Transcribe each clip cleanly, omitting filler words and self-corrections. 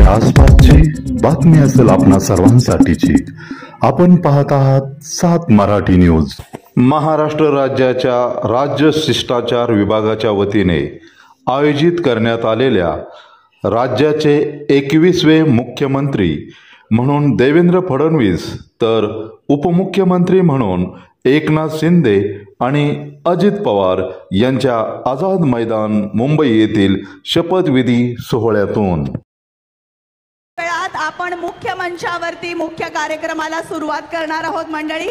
आपल्या आसपासची बातमी असेल आपणा सर्वांसाठीची। आपण पाहत आहात 7 मराठी न्यूज। महाराष्ट्र राज्याच्या राज्य शिष्टाचार विभागाच्या वतीने आयोजित करण्यात आलेल्या राज्याचे 21वे मुख्यमंत्री म्हणून देवेंद्र फडणवीस तर उपमुख्यमंत्री म्हणून एकनाथ शिंदे आणि अजित पवार यांच्या आझाद मैदान मुंबई येथील शपथविधी सोहळ्यातून आपण मुख्य मंचावरती मुख्य कार्यक्रमाला सुरुवात करणार आहोत। मंडळी,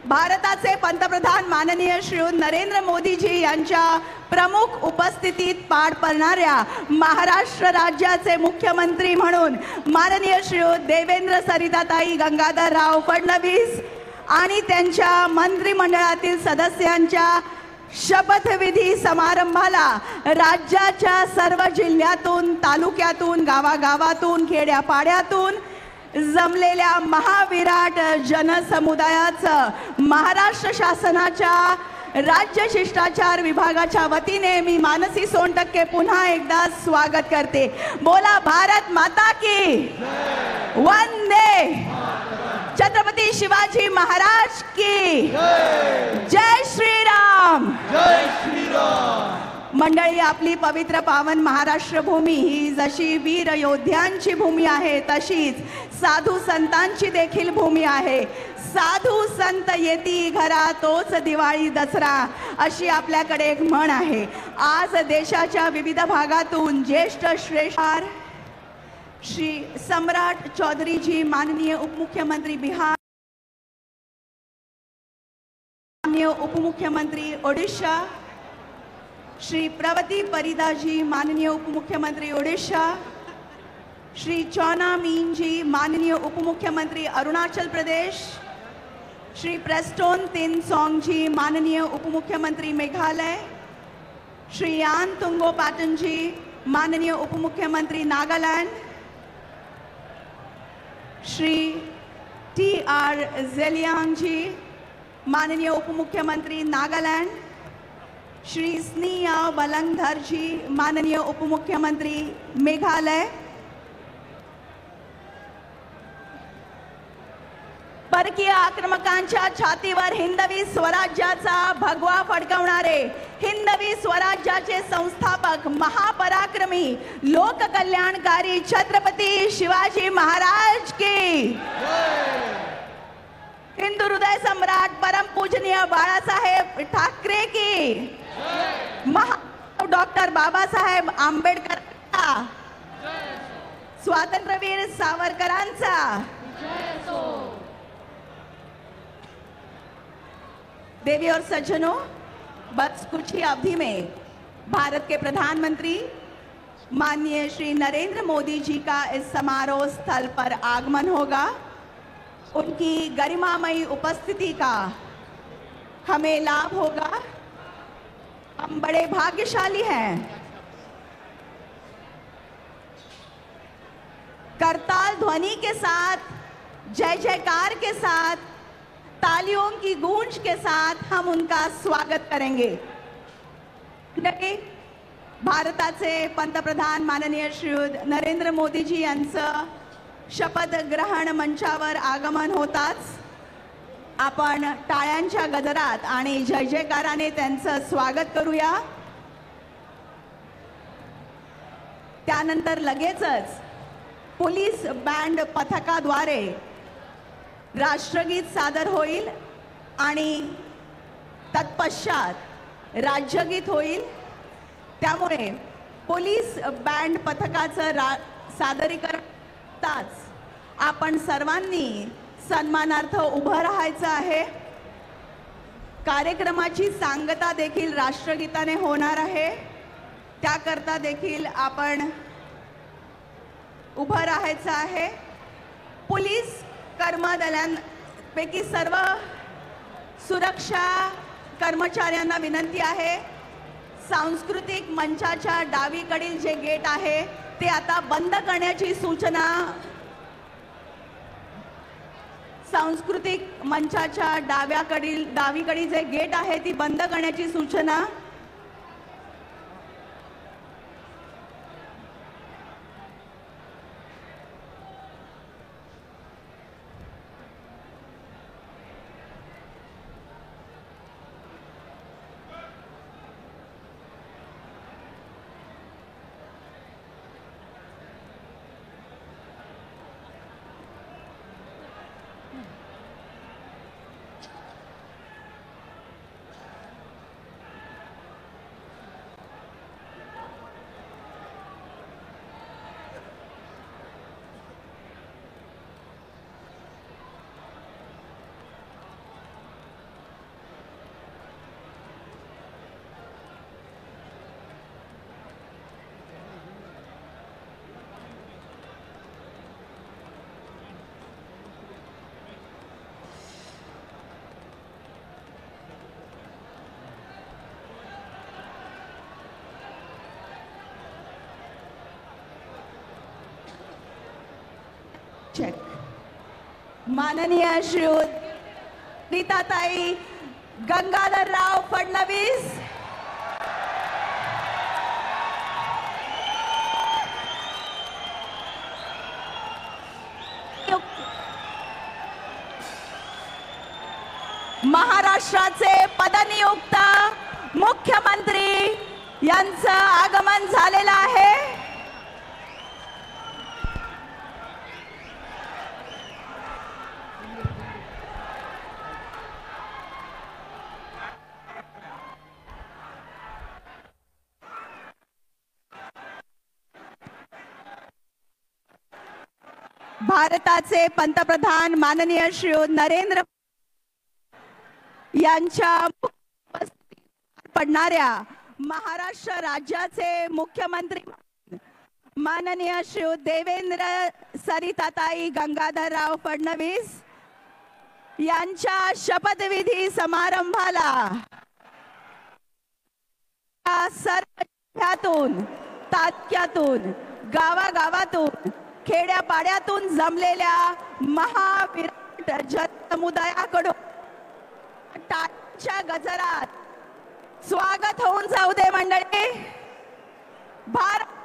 भारताचे पंतप्रधान माननीय श्री नरेंद्र मोदीजी यांच्या प्रमुख उपस्थितीत पार पडणाऱ्या महाराष्ट्र राज्याचे मुख्यमंत्री म्हणून माननीय श्री देवेंद्र सरिताताई गंगाधरराव फडणवीस आणि त्यांच्या मंत्रिमंडळातील सदस्यांच्या शपथविधी समारंभाला राज्याच्या सर्व जिल्ह्यातून, तालुक्यातून, गावागावातून, खेड्यापाड्यातून जमलेल्या महाविराट जनसमुदायाचं महाराष्ट्र शासनाच्या राज्य शिष्टाचार विभागाच्या वतीने मी मानसी सोनटक्के पुन्हा एकदा स्वागत करते। बोला भारत माता की वंदे, छत्रपती शिवाजी महाराज की जय श्रीराम। जय श्रीराम। मंडळी, आपली पवित्र पावन महाराष्ट्र भूमी ही जशी वीर योद्ध्यांची भूमी आहे तशीच साधू संतांची देखील भूमी आहे। साधू संत येती घरा तोच दिवाळी दसरा अशी आपल्याकडे एक म्हण आहे। आज देशाच्या विविध भागातून ज्येष्ठ श्रेष्ठ श्री सम्राट चौधरी जी माननीय उपमुख्यमंत्री बिहार, माननीय उपमुख्यमंत्री ओडिशा श्री प्रवती परिदा जी माननीय उपमुख्यमंत्री ओडिशा, श्री चौना मीन जी माननीय उपमुख्यमंत्री अरुणाचल प्रदेश, श्री प्रेस्टोन तिनसोंग जी माननीय उपमुख्यमंत्री मेघालय, श्री यान तुंगो पाटन जी माननीय उपमुख्यमंत्री नागालैंड, श्री TR ज़ेलियांग जी माननीय उपमुख्यमंत्री नागालैंड, श्री स्नेहा बलंगधर जी माननीय उपमुख्यमंत्री मेघालय, परकीय आक्रमकांच्या छातीवर हिंदवी स्वराज्याचा भगवा फडकवणारे हिंदवी स्वराज्याचे संस्थापक महापराक्रमी लोककल्याणकारी छत्रपती शिवाजी महाराज की हिंदू हृदय सम्राट परम पूजनीय बाळासाहेब ठाकरे की डॉक्टर बाबासाहेब आंबेडकर, स्वातंत्र्यवीर सावरकरांचा, देवी और सज्जनों, बस कुछ ही अवधि में भारत के प्रधानमंत्री माननीय श्री नरेंद्र मोदी जी का इस समारोह स्थल पर आगमन होगा। उनकी गरिमामयी उपस्थिति का हमें लाभ होगा। हम बड़े भाग्यशाली हैं। करताल ध्वनि के साथ, जय जयकार के साथ, तालियों की गूंज के साथ हम उनका स्वागत करेंगे। भारताचे पंतप्रधान माननीय श्री नरेंद्र मोदीजी यांचं शपथ ग्रहण मंचावर आगमन होताच आपण टाळ्यांच्या गजरात आणि जय जयकाराने त्यांचं स्वागत करूया। त्यानंतर लगेचच पोलीस बँड पथकाद्वारे राष्ट्रगीत सादर होईल आणि तत्पश्चात राज्यगीत होईल। त्यामुळे पोलीस बँड पथकाचं सादरीकरणात आपण सर्वांनी सन्मानार्थ उभं राहायचं आहे। कार्यक्रमाची सांगता देखील राष्ट्रगीताने होणार आहे, त्याकरता देखील आपण उभं राहायचं आहे। पोलीस कर्मदलांपैकी सर्व सुरक्षा कर्मचाऱ्यांना विनंती आहे, सांस्कृतिक मंचाच्या डावीकडील जे गेट आहे ते आता बंद करण्याची सूचना, सांस्कृतिक मंचाच्या डावीकडील जे गेट आहे ती बंद करण्याची सूचना। चेक. माननीय श्रीयुत रीताताई गंगाधरराव फडणवीस. महाराष्ट्राचे पदनियुक्त मुख्यमंत्री यांचं आगमन झालेलं आहे. भारताचे पंतप्रधान माननीय श्रीयुत नरेंद्र यांच्या पडणाऱ्या महाराष्ट्र राज्याचे मुख्यमंत्री माननीय श्रीयुत देवेंद्र सरिताताई गंगाधरराव फडणवीस यांच्या शपथविधी समारंभाला सर्व जिल्ह्यातून, तालुक्यातून, गावागावातून, खेड्यापाड्यातून जमलेल्या महाविराट जनसमुदायाकडून टाळ्यांच्या गजरात स्वागत होऊन जाऊ दे मंडळी. भारत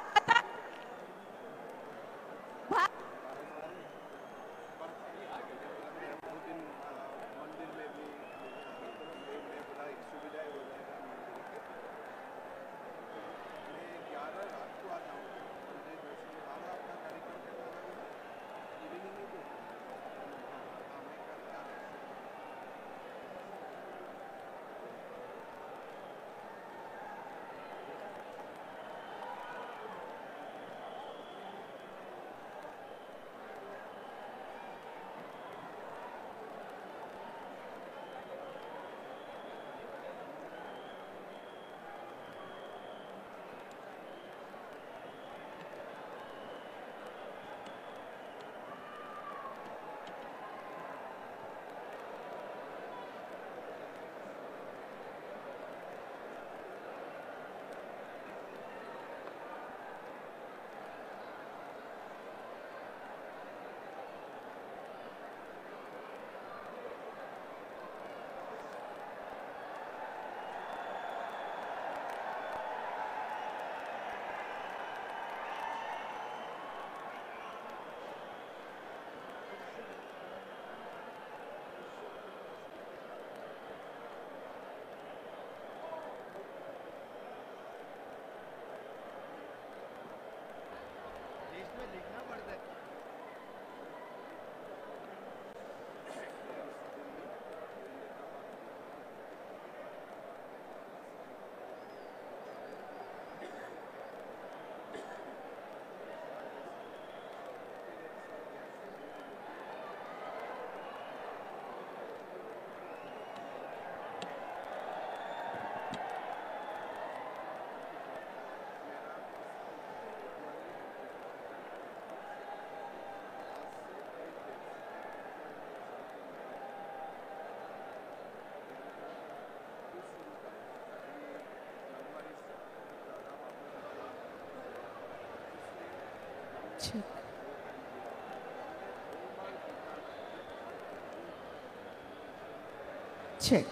चेक.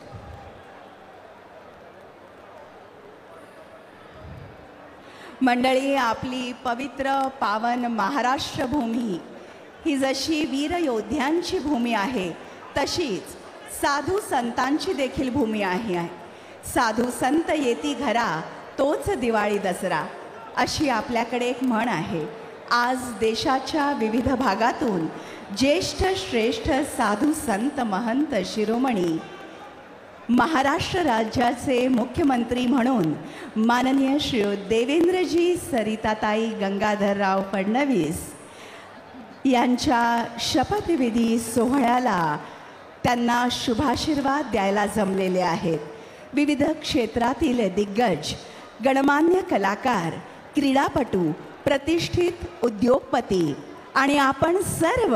मंडळी, आपली पवित्र पावन महाराष्ट्र भूमी ही जशी वीर योद्ध्यांची भूमी आहे तशीच साधू संतांची देखील भूमी आहे. साधू संत येती घरा तोच दिवाळी दसरा अशी आपल्याकडे एक म्हण आहे. आज देशाच्या विविध भागातून ज्येष्ठ श्रेष्ठ साधू संत महंत शिरोमणी महाराष्ट्र राज्याचे मुख्यमंत्री म्हणून माननीय श्रीयुत देवेंद्रजी सरिताताई गंगाधरराव फडणवीस यांच्या शपथविधी सोहळ्याला त्यांना शुभाशीर्वाद द्यायला जमलेले आहेत. विविध क्षेत्रातील दिग्गज, गणमान्य कलाकार, क्रीडापटू, प्रतिष्ठित उद्योगपती आणि आपण सर्व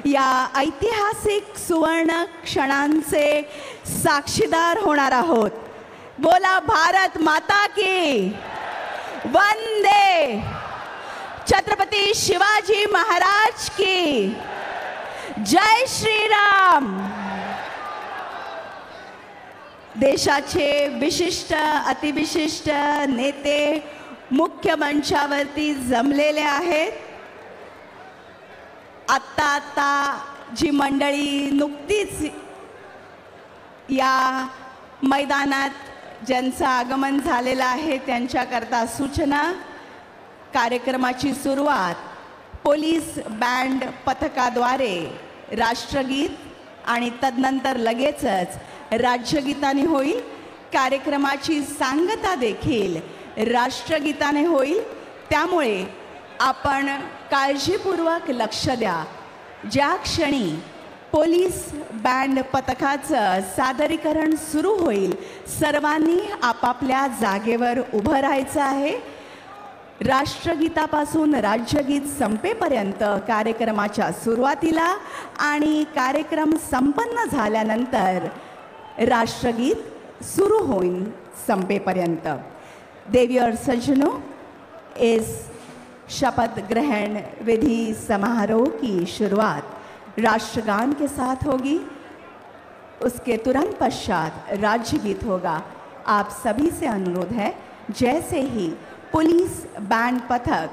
या ऐतिहासिक सुवर्ण क्षणांचे साक्षीदार होणार आहोत. बोला भारत माता की वंदे, छत्रपती शिवाजी महाराज की जय श्रीराम. देशाचे विशिष्ट अतिविशिष्ट नेते मुख्य मंचावरती जमलेले आहेत. आत्ता जी मंडळी नुकतीच या मैदानात ज्यांचं आगमन झालेलं आहे त्यांच्याकरता सूचना. कार्यक्रमाची सुरुवात पोलीस बँड पथकाद्वारे राष्ट्रगीत आणि तदनंतर लगेचच राज्यगीताने होईल. कार्यक्रमाची सांगता देखील राष्ट्रगीताने होईल. त्यामुळे आपण काळजीपूर्वक लक्ष द्या. ज्या क्षणी पोलीस बँड पथकाचं सादरीकरण सुरू होईल सर्वांनी आपापल्या जागेवर उभं राहायचं आहे. राष्ट्रगीतापासून राज्यगीत संपेपर्यंत कार्यक्रमाच्या सुरुवातीला आणि कार्यक्रम संपन्न झाल्यानंतर राष्ट्रगीत सुरू होईल संपेपर्यंत. देवी और सज्जनों, इस शपथ ग्रहण विधि समारोह की शुरुआत राष्ट्रगान के साथ होगी. उसके तुरंत पश्चात राज्यगीत होगा. आप सभी से अनुरोध है, जैसे ही पुलिस बैंड पथक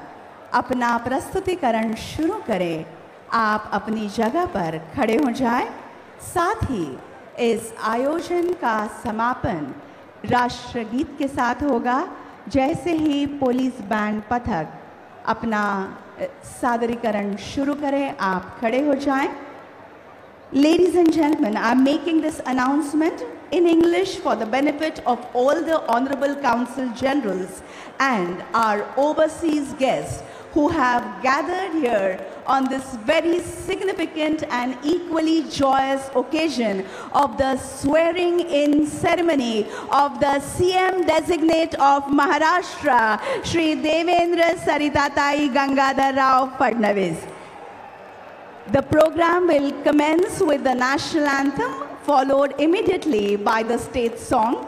अपना प्रस्तुतिकरण शुरू करें आप अपनी जगह पर खड़े हो जाएं. साथ ही इस आयोजन का समापन राष्ट्रगीत के साथ होगा. जैसे ही पुलिस बैंड पथक अपना सादरीकरण शुरू करें आप खड़े हो जाएं. Ladies and gentlemen, I am making this announcement in English for the benefit of all the Honorable Consul Generals and our overseas guests who have gathered here on this very significant and equally joyous occasion of the swearing in ceremony of the CM designate of Maharashtra, Shri Devendra Saritatai Gangadhar Rao Fadnavis. The program will commence with the national anthem, followed immediately by the state song.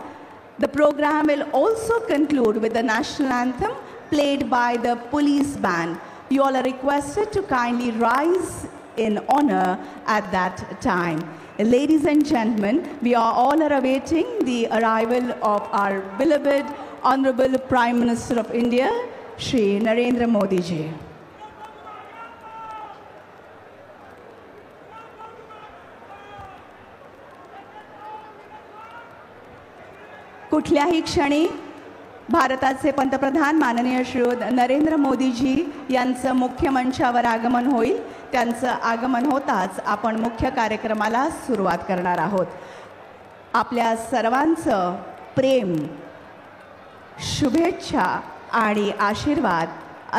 The program will also conclude with the national anthem played by the police band. You all are requested to kindly rise in honor at that time. Ladies and gentlemen, we are all awaiting the arrival of our beloved Honorable Prime Minister of India, Shri Narendra Modi ji. कुठल्याही क्षणी भारताचे पंतप्रधान माननीय श्री नरेंद्र मोदीजी यांचं मुख्य मंचावर आगमन होईल. त्यांचं आगमन होताच आपण मुख्य कार्यक्रमाला सुरुवात करणार आहोत. आपल्या सर्वांचं प्रेम, शुभेच्छा आणि आशीर्वाद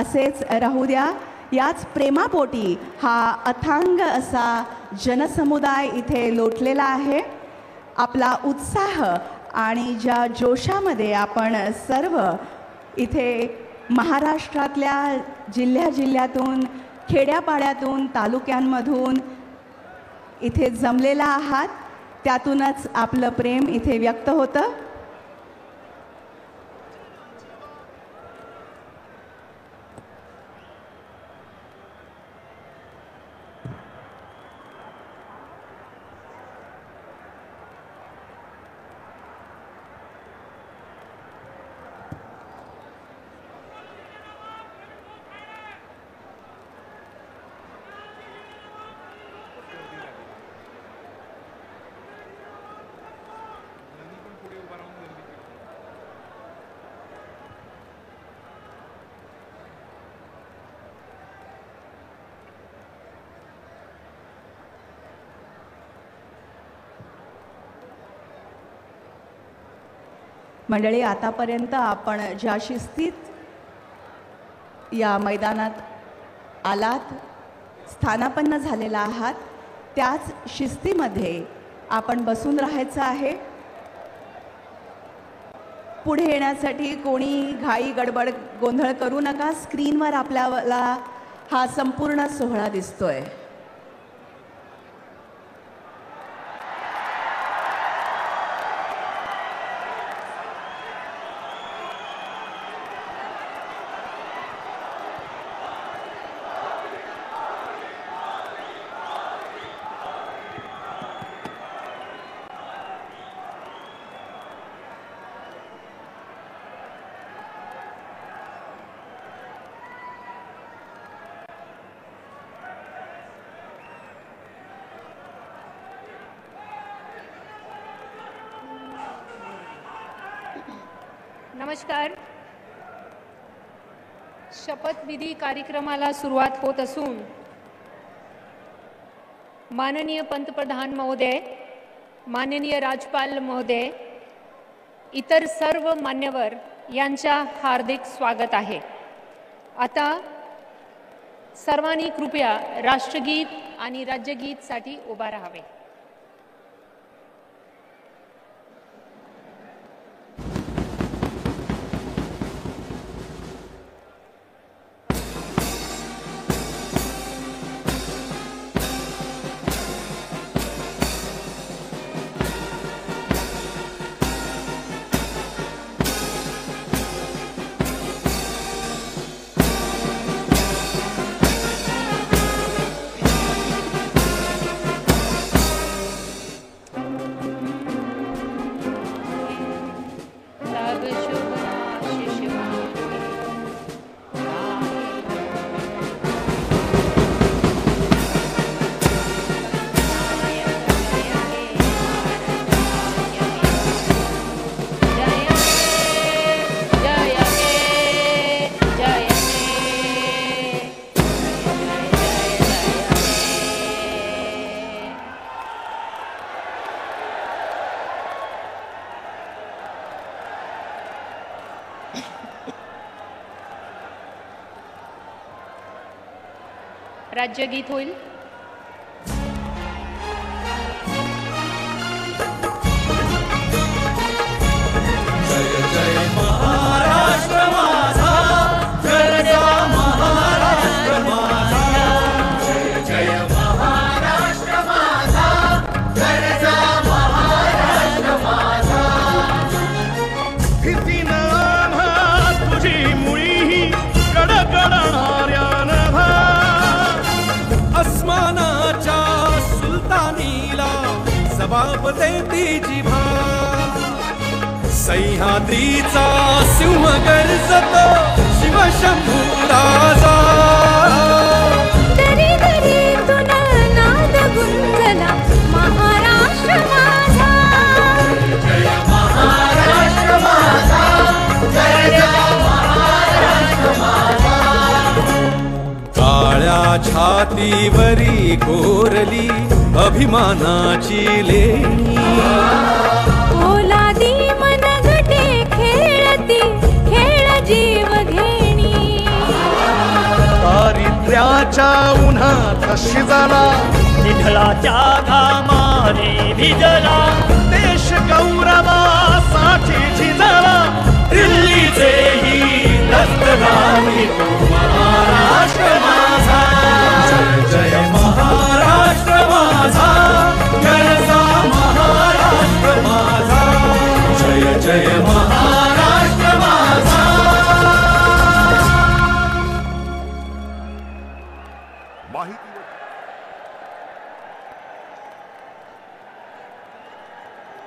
असेच राहू द्या. याच प्रेमापोटी हा अथांग असा जनसमुदाय इथे लोटलेला आहे. आपला उत्साह आणि ज्या जोशामध्ये आपण सर्व इथे महाराष्ट्रातल्या जिल्ह्यातून खेड्यापाड्यातून तालुक्यांमधून इथे जमलेला आहात त्यातूनच आपलं प्रेम इथे व्यक्त होतं. मंडळी, आतापर्यंत आपण ज्या शिस्तीत या मैदानात आलात, स्थानापन्न झालेला आहात, त्याच शिस्तीमध्ये आपण बसून राहायचं आहे. पुढे येण्यासाठी कोणी घाई गडबड गोंधळ करू नका. स्क्रीनवर आपल्याला हा संपूर्ण सोहळा दिसतोय. नमस्कार. शपथविधी कार्यक्रमाला सुरुवात होत असून माननीय पंतप्रधान महोदय, माननीय राज्यपाल महोदय, इतर सर्व मान्यवर यांचा हार्दिक स्वागत आहे. आता सर्वांनी कृपया राष्ट्रगीत आणि राज्यगीतसाठी उभा राहावे. राज्यगीत होईल. जय जय महाराष्ट्र माझा, गरजा महाराष्ट्र माझा. जय जय महाराष्ट्र माझा, गरजा महाराष्ट्र माझा. भीती नभा तुझी मुळी कडकडणाऱ्या नभा. अस्मानाच्या सुलतानीला जबाब देती जिभा. सह्याद्रीचा सिंह गर्जतो शिवशंभू राजा. दरी दरीतून नाद गुंजला महाराष्ट्र माझा. जय महाराष्ट्र माझा, जय महाराष्ट्र माझा. काळ्या छातीवरी कोरली अभिमानाची लेणी. ओलादी मनगटे खेळती खेळ जीव घेणी. दारिद्र्याच्या उन्हात शिजला, विठ्ठलाच्या घामाने भिजला. देश गौरवासाठी झिजला, दिल्लीचेही दस्त घाली तो महाराष्ट्र माझा. जय जय महाराष्ट्र माझा, गरजा महाराष्ट्र माझा. जय जय महाराष्ट्र माझा.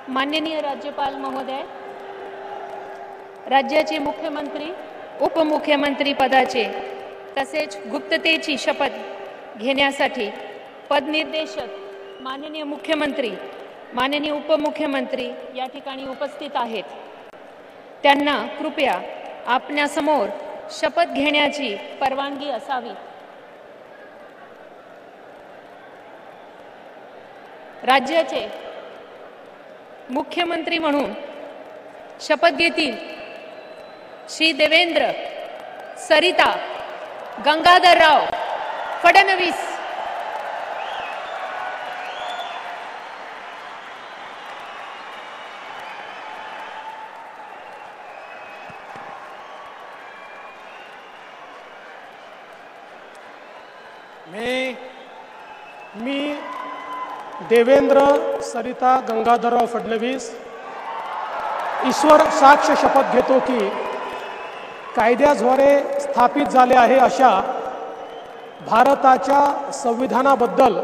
माननीय राज्यपाल महोदय, राज्याचे मुख्यमंत्री, उपमुख्यमंत्री पदाचे तसेच गुप्ततेची शपथ घेण्यासाठी पदनिर्देशक माननीय मुख्यमंत्री, माननीय उपमुख्यमंत्री या ठिकाणी उपस्थित आहेत. त्यांना कृपया आपल्यासमोर शपथ घेण्याची परवानगी असावी. राज्याचे मुख्यमंत्री म्हणून शपथ घेतील श्री देवेंद्र सरिता गंगाधरराव फडणवीस. मी देवेंद्र सरिता गंगाधरराव फडणवीस ईश्वर साक्ष शपथ घेतो की कायद्याद्वारे स्थापित झाले आहे अशा भारताच्या संविधानाबद्दल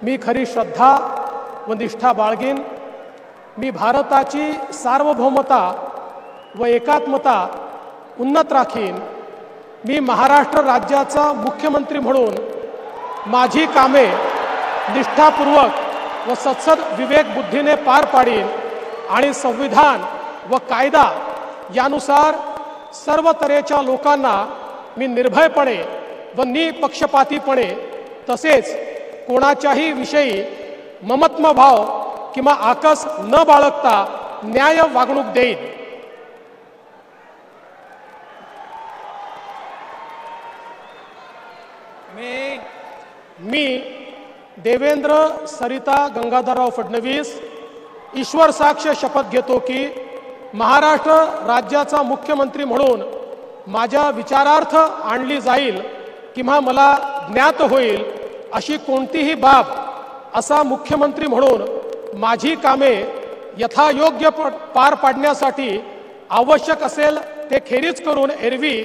मी खरी श्रद्धा व निष्ठा बाळगीन. मी भारताची सार्वभौमता व एकात्मता उन्नत राखीन. मी महाराष्ट्र राज्याचा मुख्यमंत्री म्हणून माझी कामे निष्ठापूर्वक व सत्सद विवेक बुद्धीने पार पाडीन आणि संविधान व कायदा यानुसार सर्व तऱ्हेच्या लोकांना मी निर्भयपणे व निपक्षपातीपणे तसेच कोणाच्याही विषयी ममत्व भाव किंवा आकस न बाळगता न्याय वागणूक देईन. मी देवेंद्र सरिता गंगाधरराव फडणवीस ईश्वर साक्ष शपथ घेतो की महाराष्ट्र राज्याचा मुख्यमंत्री म्हणून माझ्या विचारार्थ आणली जाईल किंवा मला ज्ञात होईल अशी कोणतीही बाब असा मुख्यमंत्री म्हणून माझी कामे यथायोग्य पार पाडण्यासाठी आवश्यक असेल ते खेरीज करून एरवी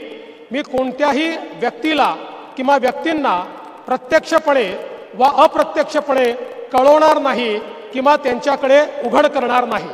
मी कोणत्याही व्यक्तीला किंवा व्यक्तींना प्रत्यक्षपणे व अप्रत्यक्षपणे कळवणार नाही किंवा त्यांच्याकडे उघड करणार नाही.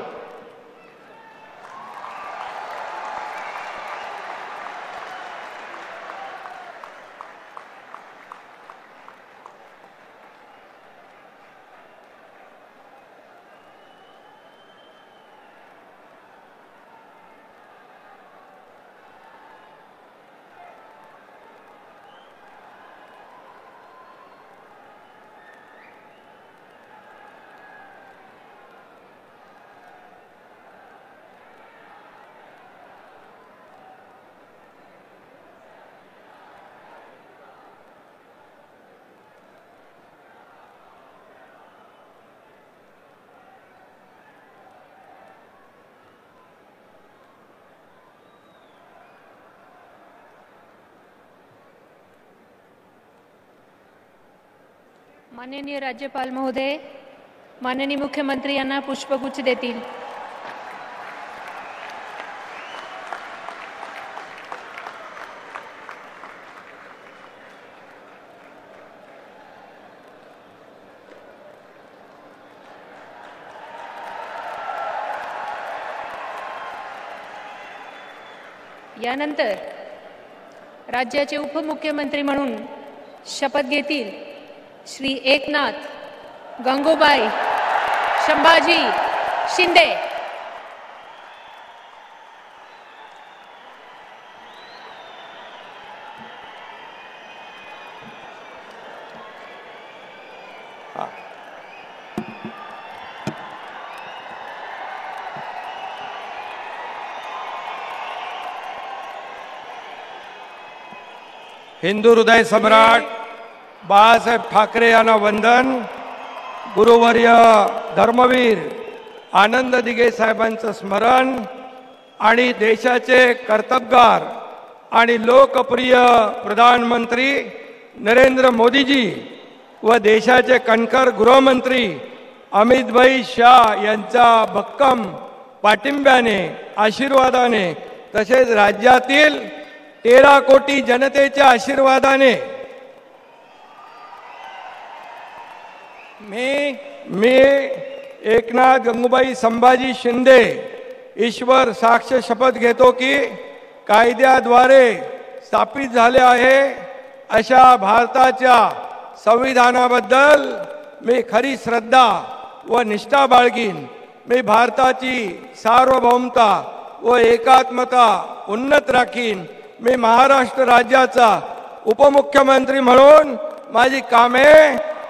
माननीय राज्यपाल महोदय माननीय मुख्यमंत्री यांना पुष्पगुच्छ देतील. यानंतर राज्याचे उपमुख्यमंत्री म्हणून शपथ घेतील श्री एकनाथ गंगूबाई संभाजी शिंदे. हिंदू हृदय सम्राट बाळासाहेब ठाकरे यांना वंदन. गुरुवर्य धर्मवीर आनंद दिघे साहेबांचं स्मरण आणि देशाचे कर्तबगार आणि लोकप्रिय प्रधानमंत्री नरेंद्र मोदीजी व देशाचे कणखर गृहमंत्री अमितभाई शाह यांच्या भक्कम पाठिंब्याने आशीर्वादाने तसेच राज्यातील 13 कोटी जनतेच्या आशीर्वादाने मी एकनाथ गंगूबाई संभाजी शिंदे ईश्वर साक्ष शपथ घेतो की कायद्याद्वारे स्थापित झाले आहे अशा भारताच्या संविधानाबद्दल मी खरी श्रद्धा व निष्ठा बाळगीन. मी भारताची सार्वभौमता व एकात्मता उन्नत राखीन. मी महाराष्ट्र राज्याचा उपमुख्यमंत्री म्हणून माझी कामे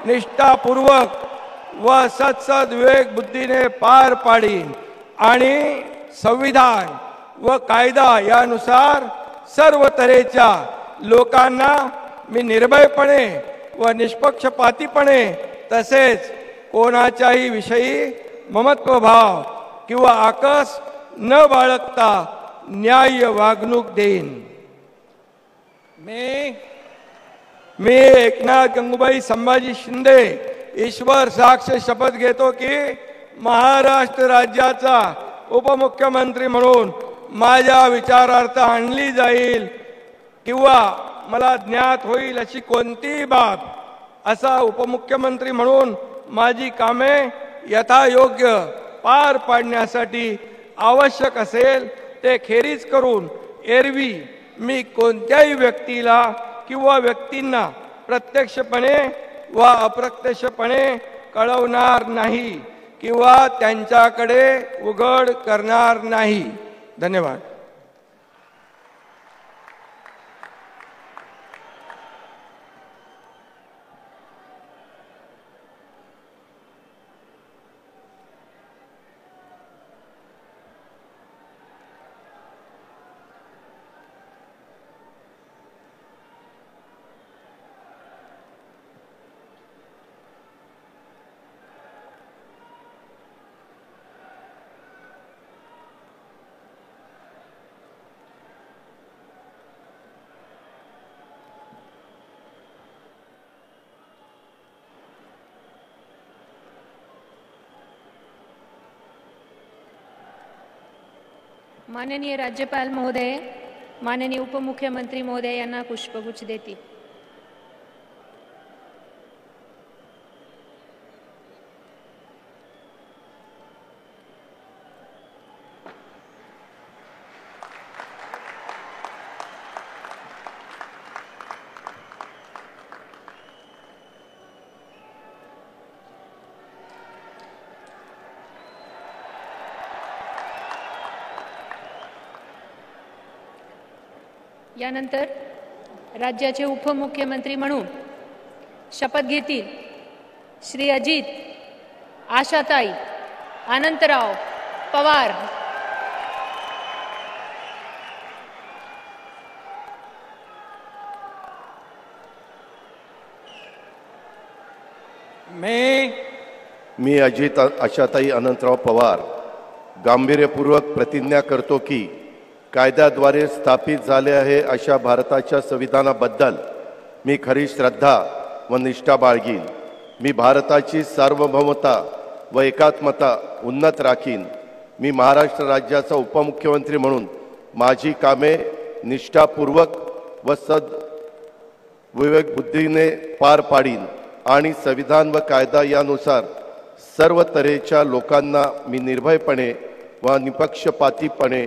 निष्ठापूर्वक व सत्सद विवेक बुद्धीने पार पाडीन आणि संविधान व कायदा यानुसार सर्व तऱ्हेच्या लोकांना मी निर्भयपणे व निष्पक्षपातीपणे तसेच कोणाच्याही विषयी ममत्वभाव किंवा आकस न बाळगता न्याय वागणूक देईन. मी एकनाथ गंगूबाई संभाजी शिंदे ईश्वर साक्ष शपथ घेतो की महाराष्ट्र राज्याचा उपमुख्यमंत्री म्हणून माझ्या विचारार्थ आणली जाईल किंवा मला ज्ञात होईल अशी कोणतीही बाब असा उपमुख्यमंत्री म्हणून माझी कामे यथायोग्य पार पाडण्यासाठी आवश्यक असेल ते खेरीज करून एरवी मी कोणत्याही व्यक्तीला किंवा व्यक्तींना प्रत्यक्षपणे व अप्रत्यक्षपणे कळवणार नाही किंवा त्यांच्याकडे उघड करणार नाही. धन्यवाद. माननीय राज्यपाल महोदय, माननीय उपमुख्यमंत्री महोदय यांना पुष्पगुच्छ देतील. यानंतर राज्याचे उपमुख्यमंत्री म्हणून शपथ घेतील श्री अजित आशाताई अनंतराव पवार. मी अजित आशाताई अनंतराव पवार गांभीर्यपूर्वक प्रतिज्ञा करतो की कायद्याद्वारे स्थापित झाले आहे अशा भारताच्या संविधानाबद्दल मी खरी श्रद्धा व निष्ठा बाळगीन. मी भारताची सार्वभौमता व एकात्मता उन्नत राखीन. मी महाराष्ट्र राज्याचा उपमुख्यमंत्री म्हणून माझी कामे निष्ठापूर्वक व विवेकबुद्धीने पार पाडीन आणि संविधान व कायदा यानुसार सर्व तऱ्हेच्या लोकांना मी निर्भयपणे व निपक्षपातीपणे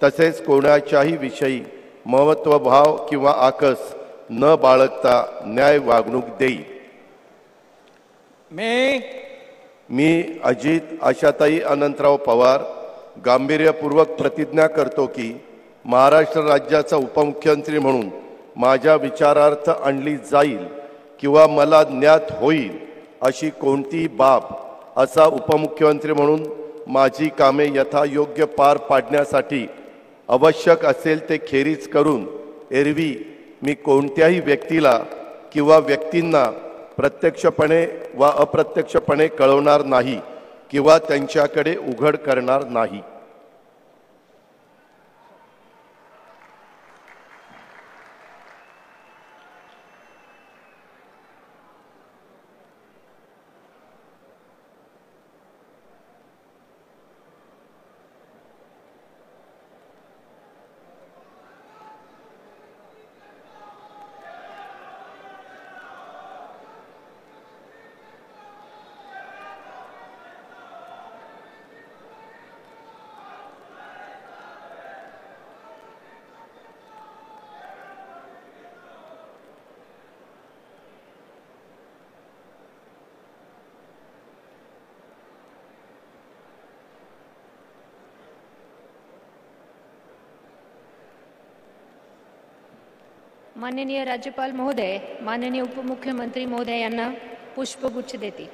तसेच कोणाच्याही विषयी महत्त्वभाव किंवा आकस न बाळगता न्याय वागणूक देईल. मी अजित आशाताई अनंतराव पवार गांभीर्यपूर्वक प्रतिज्ञा करतो की महाराष्ट्र राज्याचा उपमुख्यमंत्री म्हणून माझ्या विचारार्थ आणली जाईल किंवा मला ज्ञात होईल अशी कोणतीही बाब असा उपमुख्यमंत्री म्हणून माझी कामे यथायोग्य पार पाडण्यासाठी आवश्यक असेल ते खेरीज करून एरवी मी कोणत्याही व्यक्तीला किंवा व्यक्तींना प्रत्यक्षपणे वा अप्रत्यक्षपणे कळवणार नाही किंवा त्यांच्याकडे उघड करणार नाही. माननीय राज्यपाल महोदय, माननीय उपमुख्यमंत्री महोदय यांना पुष्पगुच्छ देतील.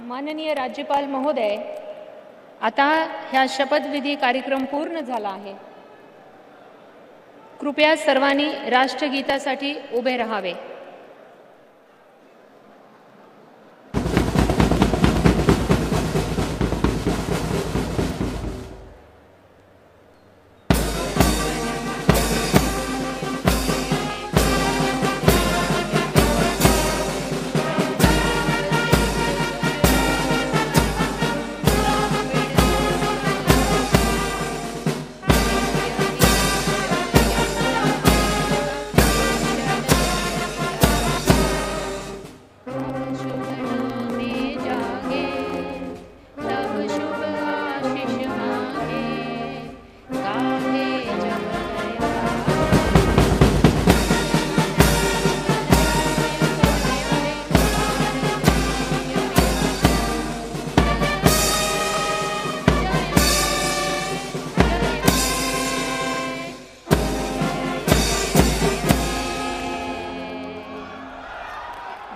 माननीय राज्यपाल महोदय, आता ह्या शपथविधी कार्यक्रम पूर्ण झाला आहे. कृपया सर्वांनी राष्ट्रगीतासाठी उभे राहावे.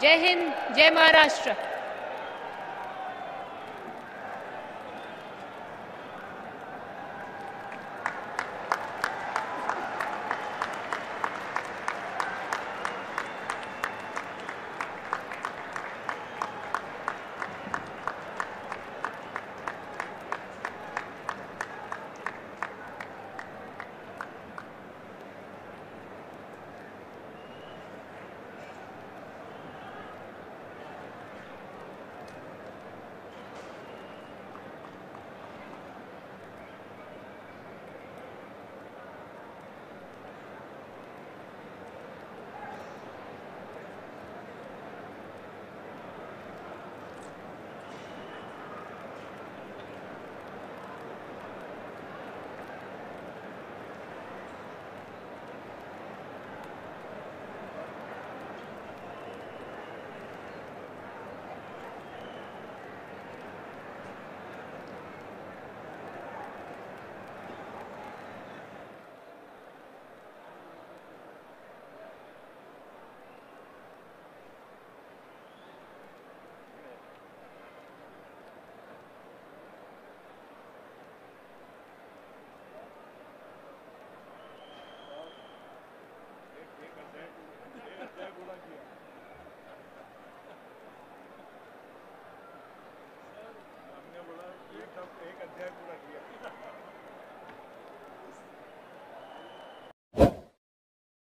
जय हिंद, जय महाराष्ट्र.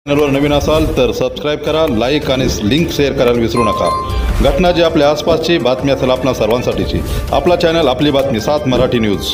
चॅनलवर नवीन असाल तर सबस्क्राईब करा, लाईक आणि लिंक शेअर करायला विसरू नका. घटना जी आपल्या आसपासची बातमी असेल आपणा सर्वांसाठीची. आपला चॅनल, आपली बातमी, 7 मराठी न्यूज.